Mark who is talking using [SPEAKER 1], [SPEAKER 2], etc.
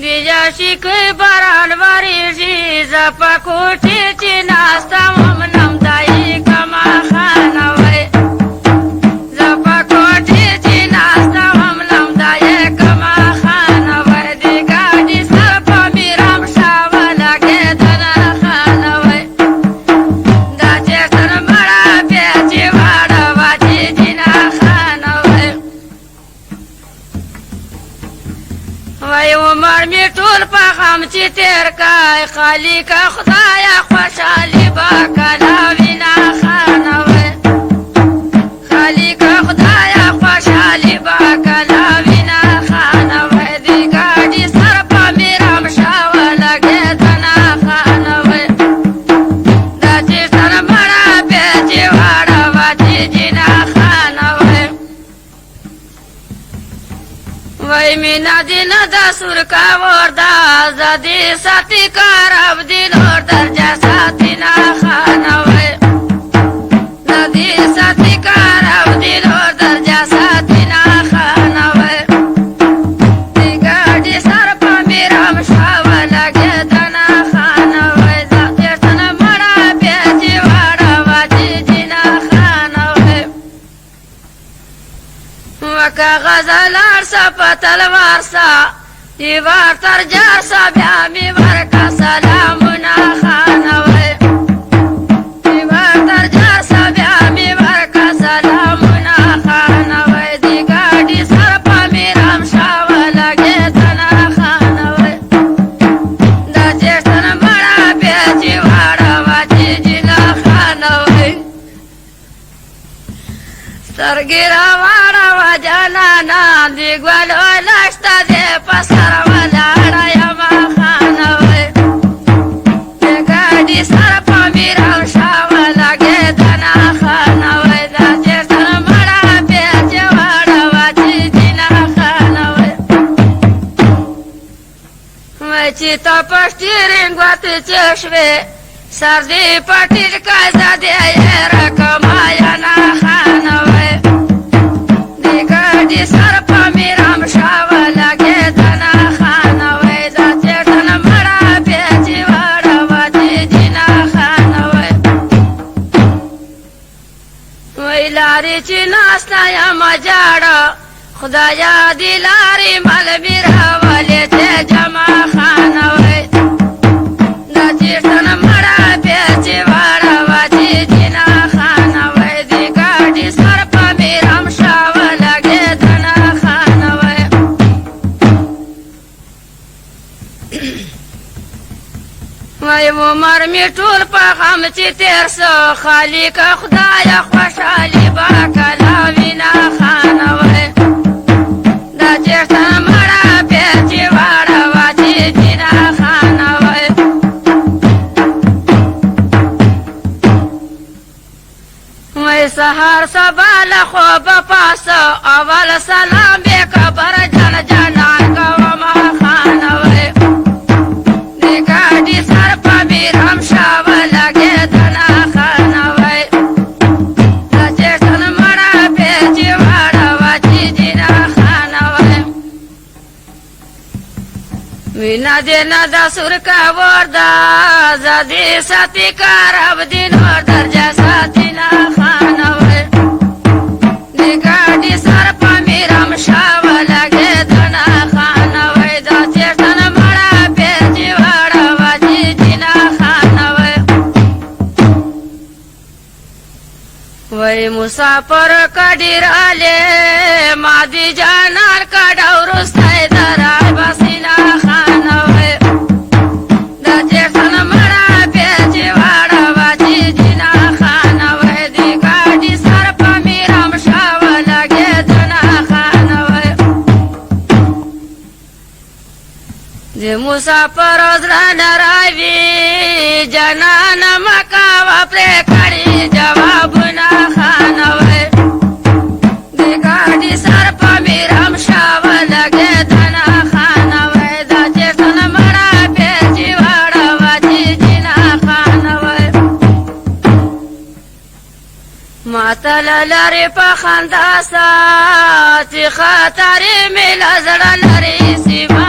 [SPEAKER 1] دیجاشی که باران وریږي زه په کوټې چې ناسته وم نمدایي کما خانوی زه په کوټې چې ناسته وم نمدایي کما خانوی د ګاډي سر په میرم شاوه لګېدنه خانوی دا چې سر مړه بیا چې واړه واچې جنا خانوی وای عمر می ټول په غم چې تیر کای خالی کا خدایا خوشالي با کلا وینا خانوي خالی کا خدایا خوشالي با کلا وینا خانوي دی ګاډي سر په میرم شاوه لګېدنه خانوي دا چې سر مړه بیا چې واړه واچې جنا خانوي وای مینا دینا دا سور کا وردا زدی ساتي کار اب دین اور درجا ساتي نا خانوي زدی ساتي کار اب دین اور درجا ساتي نا خانوي دی ګاډي سر په میرم شاوه لګېدنه خانوي زدی سن مړه بیا چې واړه واچې جنا خانوي وکا غزلار سا پتلوار سا دیوار تر جار سا بیا می ورکا سلامونا خانوی دیوار تر جار سا بیا می ورکا سلامونا خانوی دی ګاډي سر په میرم شاوه لګېدنه خانوی دا چې سن مړه بیا چې واړه واچې جنا خانوی سترګې راواړه جانانا دی ګلو لښته دی په سر ولاړه یمه خانوی د ګاډي سر په میرم شاوه لګېدنه خانوی دا چې سر مړه بیا چې واړه واچې جنا خانوی وای چې ته په سټیرینګ ګوتې چې شوې سر دې په ټیټکای زدې یې رقمایانه خانوی ګاډي سر په میرم شاوه لګېدنه خانوی دا چې سن مړه بیا چې واړه واچې جنا خانوی وای لارې چې ناسته یمه جاړه خدایا دې لارې مل مې راولې چې جمع خانوی دا چې سن مړه بیا چې واړه واچې جنا خانوی دې ګاډي سر په میرم شاوه لګېدنه خانوی وای عمر می ټول په غم چې تیر سو خالی کا خدایا خوشالي با کلا وینا خانوی دا چې سن مړه بیا چې واړه واچې جنا خانوی وای سهار سبا له خوبه پاسه اول سلام به قبر جان جانان کومه خانوی د ګاډي سر په میرم شاوه لګېدنه خانوی دا چې سن مړه بیا چې واړه واچې جنا خانوی وینا دینا دا سور کا وردا زدی ساتي کار اب دین اور درجا ساتي نا خانوی دی ګاډي سر په میرم شاوه لګېدنه خانوی دا چې سن مړه بیا چې واړه واچې جنا خانوی وای مسافر کډیر اله مادي جانان کډه ورسته درای بسینا خانوی دا چې سن مړه بیا چې واړه واچې جنا خانوی دی ګاډي سر په میرم شاوه لګېدنه خانوی د مسافر زړه نراوي جنان مکاوه پرې کړي جوابونه خانوی د ګاډي سر په میرم شاوه لګېدنه خانوی دا چې سن مړه بیا چې واړه واچې جنا خانوی ماتل لري په خندا ساتي خاطرې مې له زړه لري سیمه